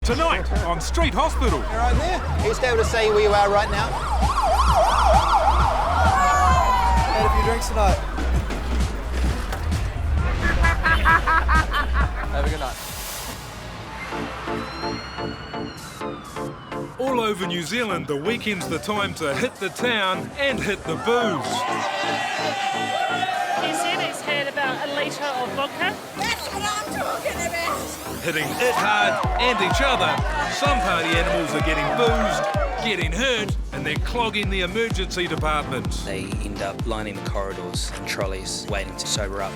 Tonight on Street Hospital. You're right there. Are you still able to see where you are right now? Had a few drinks tonight. Have a good night. All over New Zealand, the weekend's the time to hit the town and hit the booze. He said he's had about a litre of vodka. That's what I'm talking about. Hitting it hard and each other. Some party animals are getting boozed, getting hurt, and they're clogging the emergency department. They end up lining the corridors and trolleys waiting to sober up.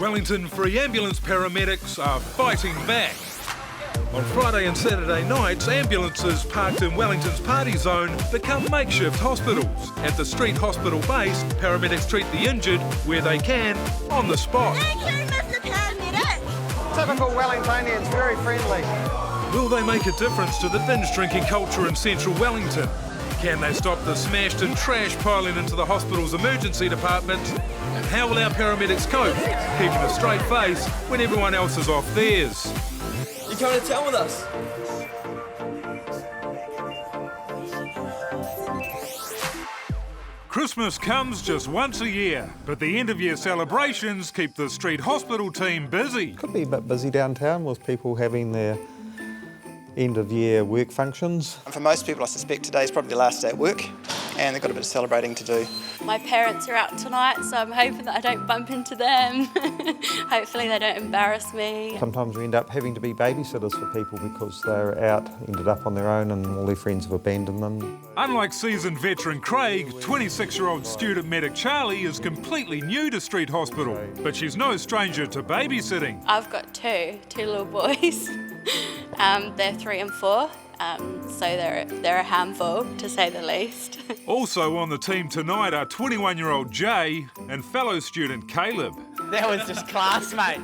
Wellington Free Ambulance paramedics are fighting back. On Friday and Saturday nights, ambulances parked in Wellington's party zone become makeshift hospitals. At the street hospital base, paramedics treat the injured where they can, on the spot. Thank you, Mr. Paramedic. Typical Wellingtonians, very friendly. Will they make a difference to the binge drinking culture in central Wellington? Can they stop the smashed and trash piling into the hospital's emergency department? And how will our paramedics cope, keeping a straight face when everyone else is off theirs? You coming to town with us? Christmas comes just once a year, but the end-of-year celebrations keep the street hospital team busy. Could be a bit busy downtown with people having their end-of-year work functions. And for most people, I suspect today's probably the last day at work, and they've got a bit of celebrating to do. My parents are out tonight, so I'm hoping that I don't bump into them. Hopefully they don't embarrass me. Sometimes we end up having to be babysitters for people because they're out, ended up on their own, and all their friends have abandoned them. Unlike seasoned veteran Craig, 26-year-old student medic Charlie is completely new to street hospital, but she's no stranger to babysitting. I've got two little boys. They're 3 and 4, so they're a handful, to say the least. Also on the team tonight are 21-year-old Jay and fellow student Caleb. That was just class, mate.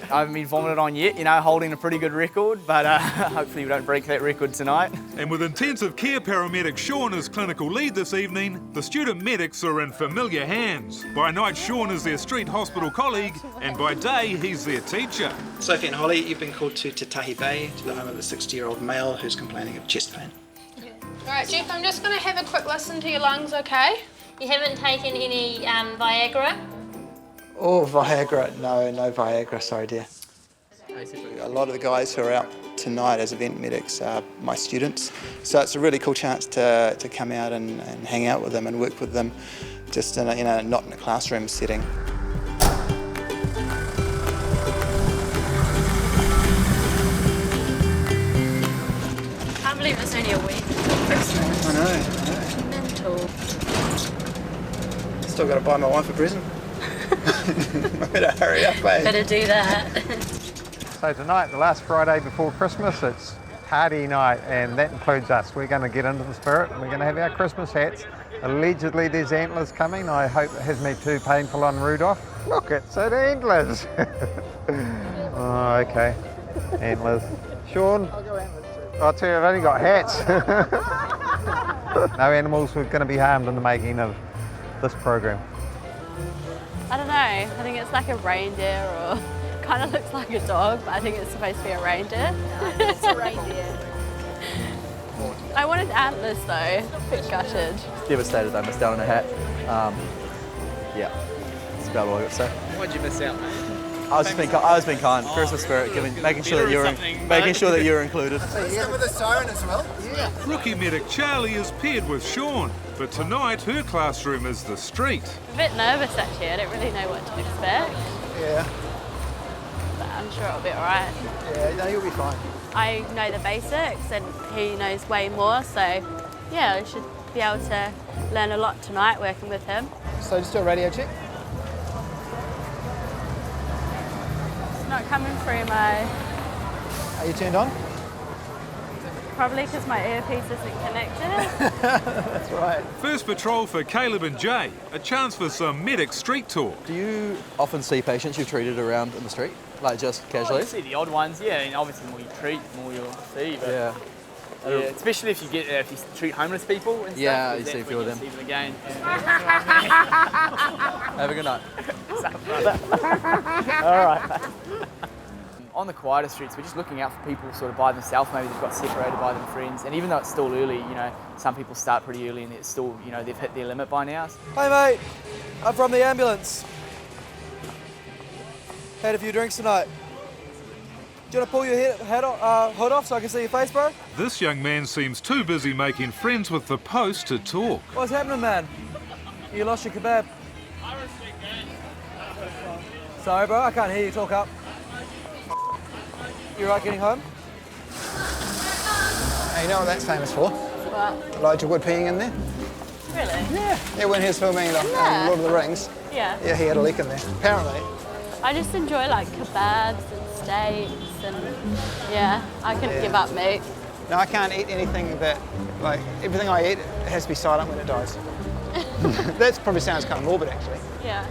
I haven't been vomited on yet, holding a pretty good record, but hopefully we don't break that record tonight. And with intensive care paramedic Sean as clinical lead this evening, the student medics are in familiar hands. By night, Sean is their street hospital colleague, and by day, he's their teacher. Sophie and Holly, you've been called to Tahi Bay, to the home of a 60-year-old male who's complaining of chest pain. All right, Jeff, I'm just going to have a quick listen to your lungs, okay? You haven't taken any Viagra? Oh, Viagra. No Viagra, sorry dear. A lot of the guys who are out tonight as event medics are my students, so it's a really cool chance to come out and hang out with them and work with them, just in a, not in a classroom setting. I can't believe it's only a week. I know. Mental. Still got to buy my wife a present. I better hurry up, eh? Better do that. So tonight, the last Friday before Christmas, it's party night, and that includes us. We're going to get into the spirit, and we're going to have our Christmas hats. Allegedly there's antlers coming. I hope it hasn't been too painful on Rudolph. Look, it's an antlers. Oh, okay. Antlers. Sean? I'll tell you, I've only got hats. No animals were going to be harmed in the making of this program. I don't know, I think it's like a reindeer, or kind of looks like a dog, but I think it's supposed to be a reindeer. It's a reindeer. I wanted antlers though, a bit gutted. Devastated I missed out on a hat. Yeah, that's about all I got to say. Why'd you miss out, mate? I was being kind. Christmas spirit, making sure that you're included. Still with the siren as well? Yeah. Rookie medic Charlie is paired with Sean, but tonight her classroom is the street. A bit nervous actually, I don't really know what to expect. Yeah. But I'm sure it'll be all right. Yeah, no, you'll be fine. I know the basics and he knows way more, so yeah, I should be able to learn a lot tonight working with him. So just do a radio check. It's not coming through my... Are you turned on? Probably because my earpiece isn't connected. That's right. First patrol for Caleb and Jay, a chance for some medic street talk. Do you often see patients you've treated around in the street, like just casually? You see the odd ones, yeah, and obviously the more you treat, the more you'll see. But Yeah. yeah, especially if you treat homeless people and stuff. Yeah, you because see a that's few when of you them. see again. Have a good night. All right. on the quieter streets, we're just looking out for people sort of by themselves. Maybe they've got separated by their friends. And even though it's still early, you know, some people start pretty early and it's still, you know, they've hit their limit by now. Hey mate, I'm from the ambulance. Had a few drinks tonight. Do you want to pull your hood off so I can see your face, bro? This young man seems too busy making friends with the post to talk. What's happening, man? You lost your kebab. Sorry, bro, I can't hear you. Talk up. You right getting home? Hey, you know what that's famous for? What? Elijah Wood peeing in there. Really? Yeah, when he was filming Lord of the Rings. Yeah. Yeah, he had a leak in there, apparently. I just enjoy like kebabs and steaks and yeah, I couldn't give up meat. No, I can't eat anything that, like, everything I eat has to be silent when it dies. That probably sounds kind of morbid, actually. Yeah.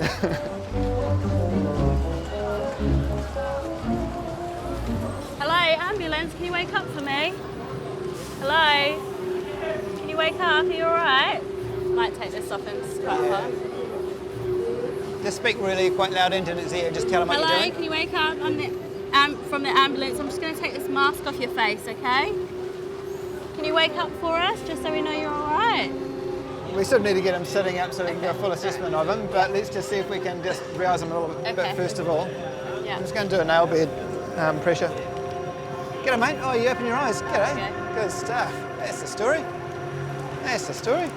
Hello, ambulance, can you wake up for me? Hello? Can you wake up? Are you alright? Might take this off and quite hot. Just speak really quite loud into his ear, just tell him what you're Hello, doing. can you wake up? I'm from the ambulance. I'm just going to take this mask off your face, okay? Can you wake up for us, just so we know you're alright? We sort of need to get him sitting up so we can get a full assessment of him, but let's just see if we can just rouse him a little bit first of all. Yeah. I'm just going to do a nail bed pressure. G'day, mate. Oh, you open your eyes. G'day. Okay. Good stuff. That's the story. That's the story.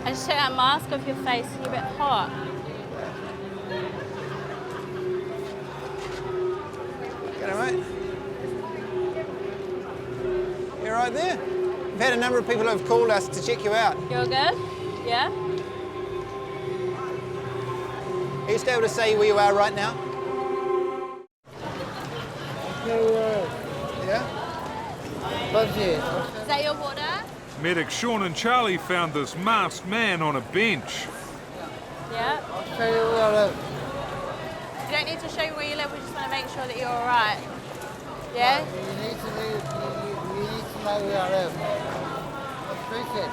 I just took that mask off your face. You're a bit hot. G'day, mate. You're right there. We've had a number of people who have called us to check you out. You're good? Yeah? Are you still able to say where you are right now? Yeah? Is that your water? Medics Sean and Charlie found this masked man on a bench. Yeah? You don't need to show you where you live, we just want to make sure that you're alright. Yeah? You need to know where I live. Let's face it.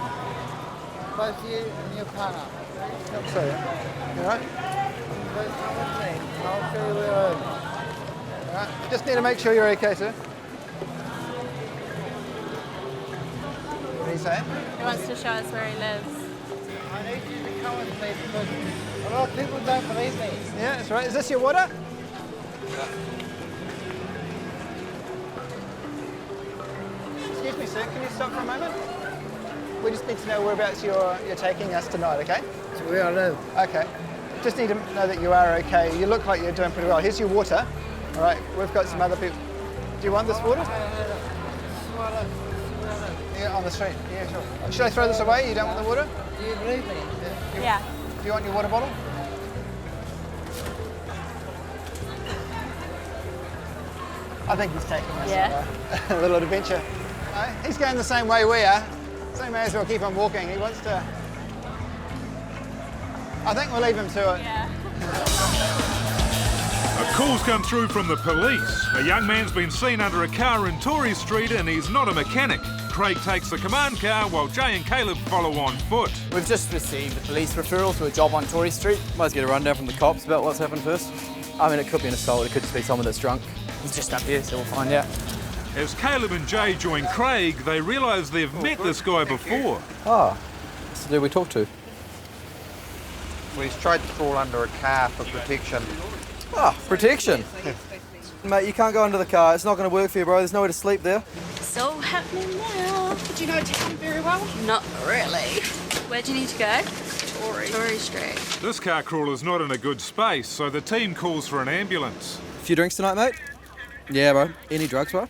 Both you and your partner. So, you alright? Both come with me. I'll show you where I live. Alright. Just need to make sure you're okay, sir. What do you say? He wants to show us where he lives. I need you to come with me because a lot of people don't believe me. Yeah, that's right. Is this your water? Excuse me, sir. Can you stop for a moment? We just need to know whereabouts you're taking us tonight, okay? It's where I live. Okay. Just need to know that you are okay. You look like you're doing pretty well. Here's your water. All right, we've got some other people. Do you want this water? Yeah, on the street. Yeah, sure. Should I throw this away? You don't want the water? Do you believe me? Yeah. Do you want your water bottle? I think he's taking us on a little adventure. He's going the same way we are, so he may as well keep on walking. He wants to... I think we'll leave him to it. Yeah. A call's come through from the police. A young man's been seen under a car in Torrey Street and he's not a mechanic. Craig takes the command car while Jay and Caleb follow on foot. We've just received a police referral to a job on Torrey Street. Might as well get a rundown from the cops about what's happened first. I mean, it could be an assault, it could just be someone that's drunk. He's just up here, so we'll find out. As Caleb and Jay join Craig, they realise they've met this guy before. Oh, that's the dude we talked to. We tried to crawl under a car for protection. Ah, protection. Mate, you can't go under the car. It's not going to work for you, bro. There's nowhere to sleep there. It's all happening now. Do you know town very well? Not really. Where do you need to go? Torrey Street. This car crawler's not in a good space, so the team calls for an ambulance. A few drinks tonight, mate? Yeah, bro. Any drugs, bro?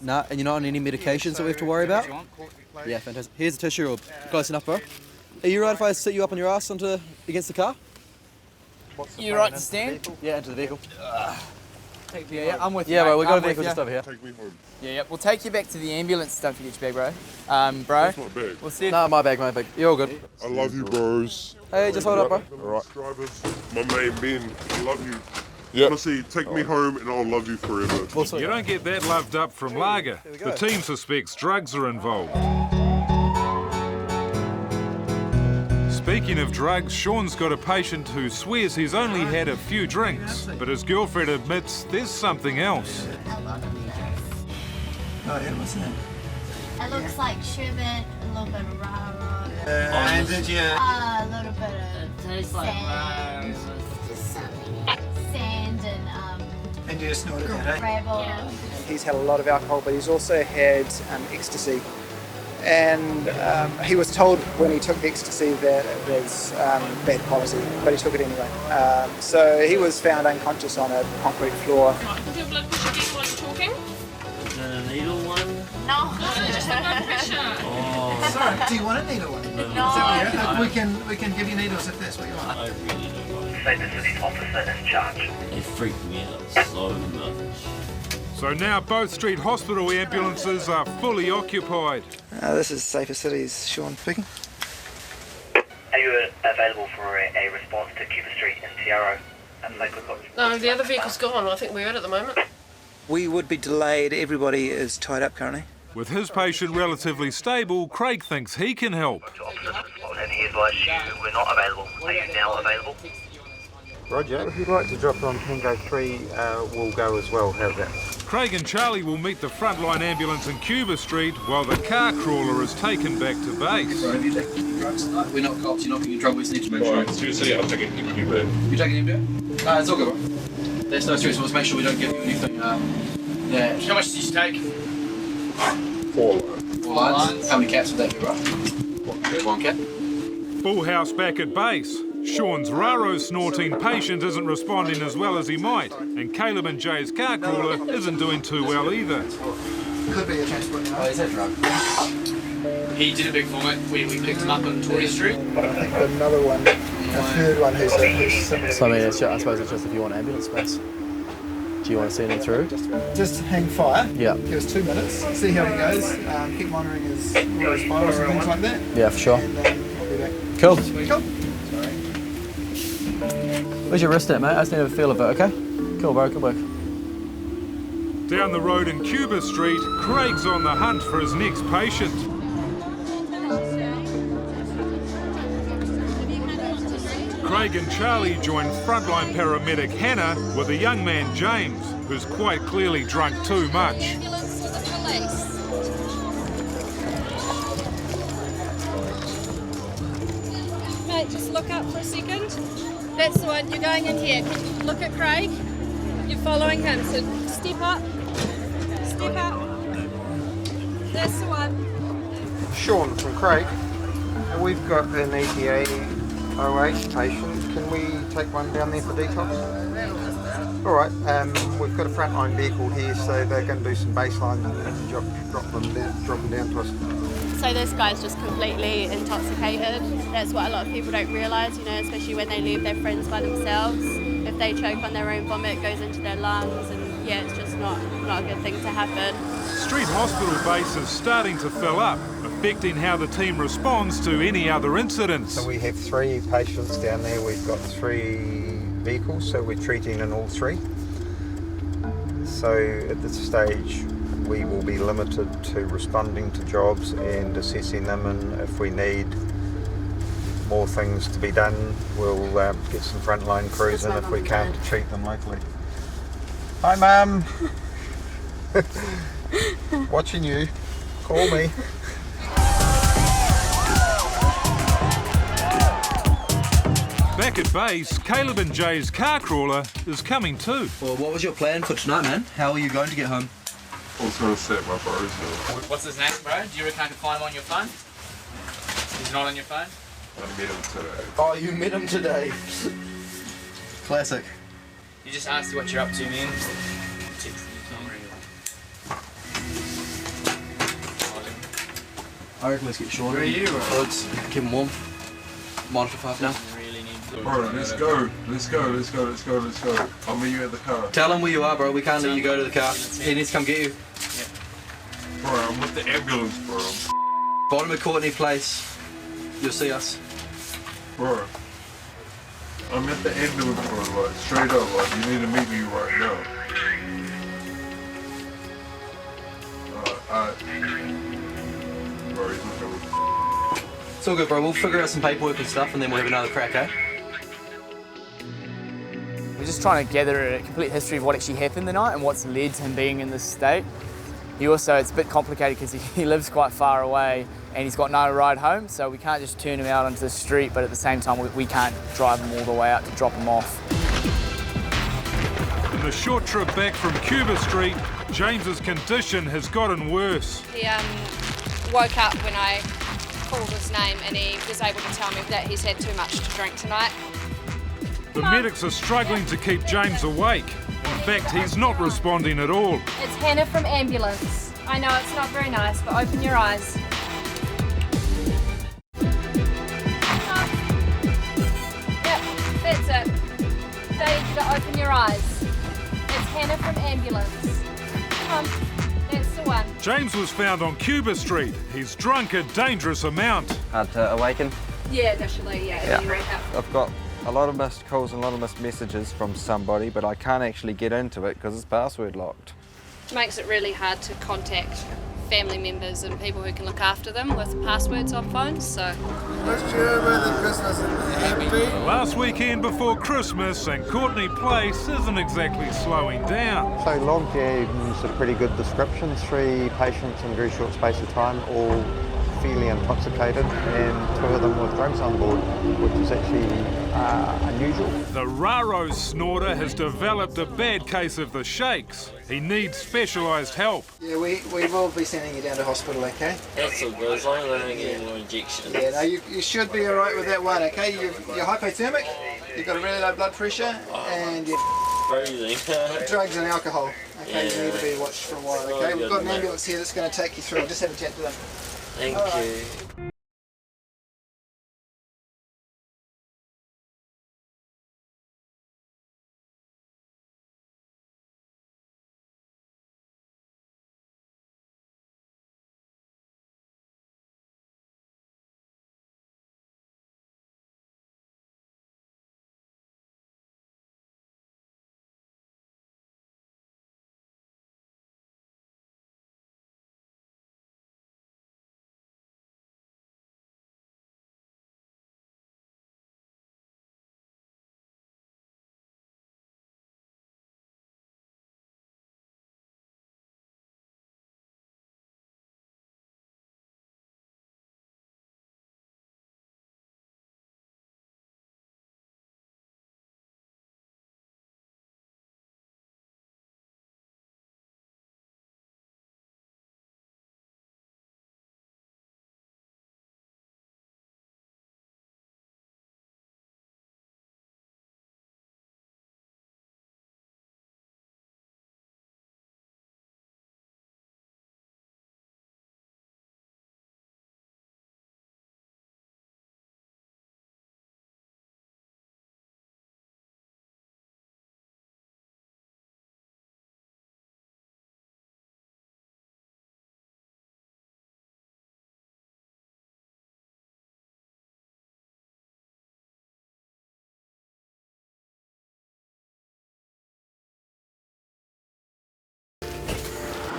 Nah, and you're not on any medications that we have to worry about? Yeah, fantastic. Here's a tissue roll. Close enough, bro. Are you right if I sit you up on your ass against the car? You right to stand? Yeah, into the vehicle. Yeah, I'm with you. Yeah, bro, we've got a I'm with vehicle you. just over here. Take me home. Yeah, we'll take you back to the ambulance. Don't forget your bag, bro. Bro. That's my bag. We'll see. Nah, my bag. You're all good. I love you, bros. Hey, just hold up, bro. All right. Drivers, my main men, I love you. Yeah. Honestly, take me home and I'll love you forever. You don't get that loved up from lager. The team suspects drugs are involved. Speaking Speaking of drugs, Sean's got a patient who swears he's only had a few drinks, but his girlfriend admits there's something else. Oh, yeah, what's that? It looks like sherbet, a little bit of rah-rah. And did you? A little bit of tastes like sand. Sand And you just snorted that, eh? gravel. He's had a lot of alcohol, but he's also had ecstasy. And he was told when he took the ecstasy that it was bad quality, but he took it anyway. So he was found unconscious on a concrete floor. Does your blood pressure get while you're talking? The needle one? No. Just the blood pressure. Oh. Sorry, do you want a needle one? No. We can give you needles if that's what you want. I really don't want it. Say the city's officer in charge. It freaked me out so much. So now both street hospital ambulances are fully occupied. This is Safer Cities, Sean speaking. Are you available for a response to Cuba Street in Tiaro and Lakewood Lodge? No, the other vehicle's gone. I think we're at the moment. We would be delayed. Everybody is tied up currently. With his patient relatively stable, Craig thinks he can help. And he advised you we're not available. Are you now available? Roger. If you'd like to drop on Tango 3, we'll go as well. How's that? Craig and Charlie will meet the frontline ambulance in Cuba Street while the car crawler is taken back to base. Have you taken drugs tonight? We're not cops, you're not getting drug, we just need to make sure. Seriously, I'm taking Cuba. You taking him? No, it's all good, bro. There's no stress, we'll just make sure we don't give you anything. Yeah. How much did you take? 4 lines. How many cats would that be, bro? One cat. Full house back at base. Sean's Raro snorting patient isn't responding as well as he might, and Caleb and Jay's car crawler isn't doing too well either. Could be a transport. Oh, is that drug? He did a big vomit. We picked him up on Tory Street. But I think another one, a third one who's similar. So I mean, I suppose it's just if you want ambulance space. Do you want to send him through? Just hang fire. Yeah. Give us 2 minutes, see how he goes, keep monitoring his vitals and things like that. Yeah, for sure. And we'll be back. Cool. Cool. Where's your wrist at, mate? I just need to have a feel of it, okay? Cool, bro. Good work. Down the road in Cuba Street, Craig's on the hunt for his next patient. Craig and Charlie join frontline paramedic Hannah with a young man, James, who's quite clearly drunk too much. Mate, just look up for a second. That's the one. You're going in here. Can you look at Craig? You're following him. So step up. Step up. That's the one. Sean from Craig. We've got an ETA 08 patient. Can we take one down there for detox? All right. We've got a frontline vehicle here, so they're going to do some baselines and drop them down to us. So this guy's just completely intoxicated. That's what a lot of people don't realise, you know, especially when they leave their friends by themselves. If they choke on their own vomit, it goes into their lungs, and yeah, it's just not a good thing to happen. Street hospital base is starting to fill up, affecting how the team responds to any other incidents. So we have 3 patients down there. We've got 3 vehicles, so we're treating in all 3. So at this stage, we will be limited to responding to jobs and assessing them, and if we need more things to be done, we'll get some frontline crews in if we can't treat them locally. Hi, Mum. Watching you. Call me. Back at base, Caleb and Jay's car crawler is coming too. Well, what was your plan for tonight, man? How are you going to get home? I was going to set my bros What's his name, bro? Do you reckon I can find him on your phone? He's not on your phone? I met him today. Oh, you met him today. Classic. You just asked what you're up to, man. I reckon let's get Sean. Where are you? Let's keep him warm. Monitor for half now. Alright, let's go. I'll meet you at the car. Tell him where you are, bro. We can't let you go to the car. He needs to come get you. Bro, I'm with the ambulance, bro. Bottom of Courtney Place. You'll see us. Bro, I'm at the ambulance, bro. Like, straight up, like, you need to meet me right now. Bro, he's not coming. It's all good, bro. We'll figure out some paperwork and stuff and then we'll have another crack, eh? We're just trying to gather a complete history of what actually happened the night and what's led to him being in this state. It's a bit complicated because he lives quite far away and he's got no ride home, so we can't just turn him out onto the street, but at the same time we can't drive him all the way out to drop him off. In the short trip back from Cuba Street, James's condition has gotten worse. He woke up when I called his name and he was able to tell me that he's had too much to drink tonight. The medics are struggling to keep James awake. In fact, he's not responding at all. It's Hannah from ambulance. I know it's not very nice, but open your eyes. Yep, that's it. Tell you to open your eyes. It's Hannah from ambulance. Come on, that's the one. James was found on Cuba Street. He's drunk a dangerous amount. Hard to awaken? Yeah, initially, yeah. I've got a lot of missed calls and a lot of missed messages from somebody, but I can't actually get into it because it's password locked. It makes it really hard to contact family members and people who can look after them with passwords on phones, so... Last weekend before Christmas and Courtney Place isn't exactly slowing down. So long term's a pretty good description. 3 patients in a very short space of time, all fairly intoxicated, and 2 of them with drugs on board, which is actually unusual. The Raro snorter has developed a bad case of the shakes. He needs specialised help. Yeah, we will be sending you down to hospital, okay? That's all good, as long as I don't get any more injections. Yeah, no, you should be alright with that one, okay? You're hypothermic, you've got a really low blood pressure, and you're Freezing. drugs and alcohol. Okay, Yeah. you need to be watched for a while, okay? We've got an ambulance here that's going to take you through. Just have a chat to them. Thank you.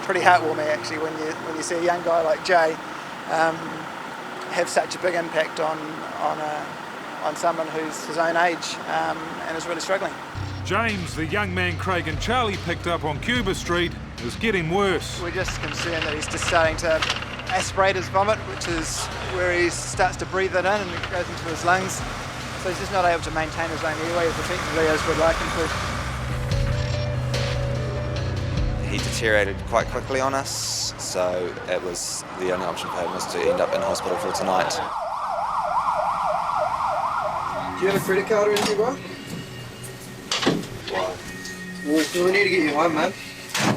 Pretty heartwarming actually when you see a young guy like Jay have such a big impact on someone who's his own age and is really struggling. James, the young man Craig and Charlie picked up on Cuba Street, is getting worse. We're just concerned that he's just starting to aspirate his vomit, which is where he starts to breathe it in and it goes into his lungs. So he's just not able to maintain his own airway as effectively as we'd like him to. He deteriorated quite quickly on us, so it was the only option for him was to end up in hospital for tonight. Do you have a credit card or anything, bro? Why? Well, we need to get you home, man.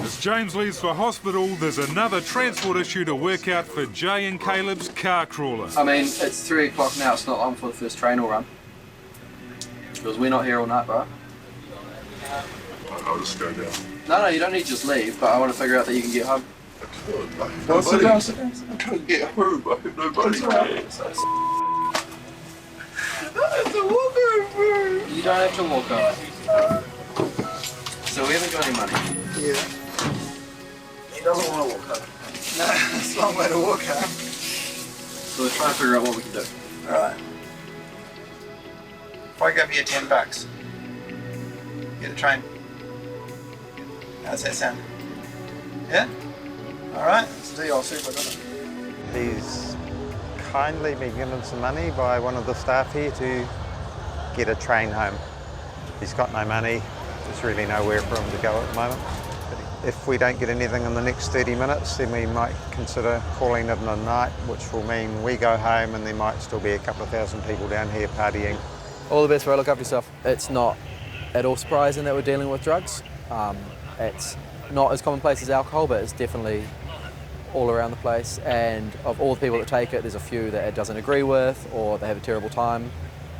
As James leaves for hospital, there's another transport issue to work out for Jay and Caleb's car crawler. I mean, it's 3 o'clock now, it's not long for the first train will run. Because we're not here all night, bro. I'll just go down. No, you don't need to just leave, but I want to figure out that you can get home. No, sit down. I can't get home. I have nobody here. That's a walk home. You don't have to walk home. So we haven't got any money. Yeah. He doesn't want to walk home. No, it's a long way to walk home. So let's try and figure out what we can do. Alright. If I give you $10, get a train. How's that sound? Yeah? Alright, it's a deal, super, doesn't it? He's kindly been given some money by one of the staff here to get a train home. He's got no money, there's really nowhere for him to go at the moment. But if we don't get anything in the next 30 minutes, then we might consider calling it a night, which will mean we go home and there might still be a couple of thousand people down here partying. All the best, bro. Look after yourself. It's not at all surprising that we're dealing with drugs. It's not as commonplace as alcohol, but it's definitely all around the place. And of all the people that take it, there's a few that it doesn't agree with, or they have a terrible time.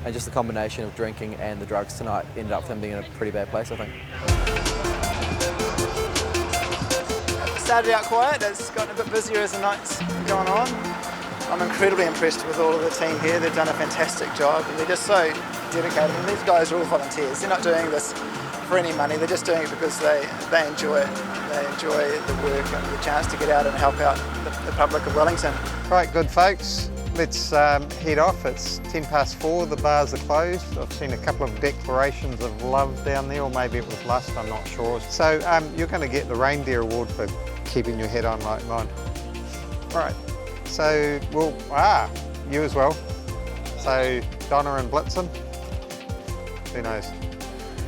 And just the combination of drinking and the drugs tonight ended up them being in a pretty bad place, I think. Started out quiet, it's gotten a bit busier as the night's gone on. I'm incredibly impressed with all of the team here. They've done a fantastic job and they're just so dedicated. And these guys are all volunteers. They're not doing this for any money, they're just doing it because they enjoy it. They enjoy the work and the chance to get out and help out the public of Wellington. Right, good folks, let's head off. It's 4:10, the bars are closed. I've seen a couple of declarations of love down there, or maybe it was lust, I'm not sure. So you're going to get the Reindeer Award for keeping your head on like mine. Right, so, you as well. So Donna and Blitzen, who knows?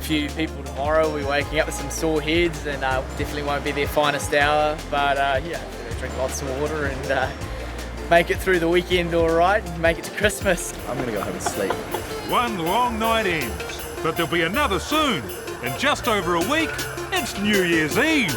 Few people tomorrow. We'll be waking up with some sore heads and definitely won't be their finest hour, but yeah, drink lots of water and make it through the weekend all right and make it to Christmas. I'm going to go home and sleep. One long night ends, but there'll be another soon. In just over a week, it's New Year's Eve.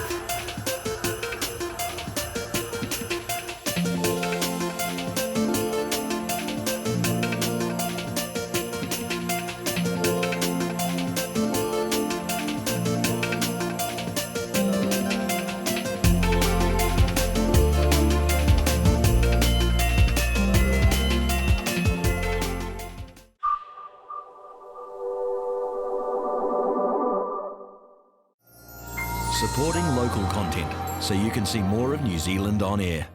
Supporting local content so you can see more of New Zealand on air.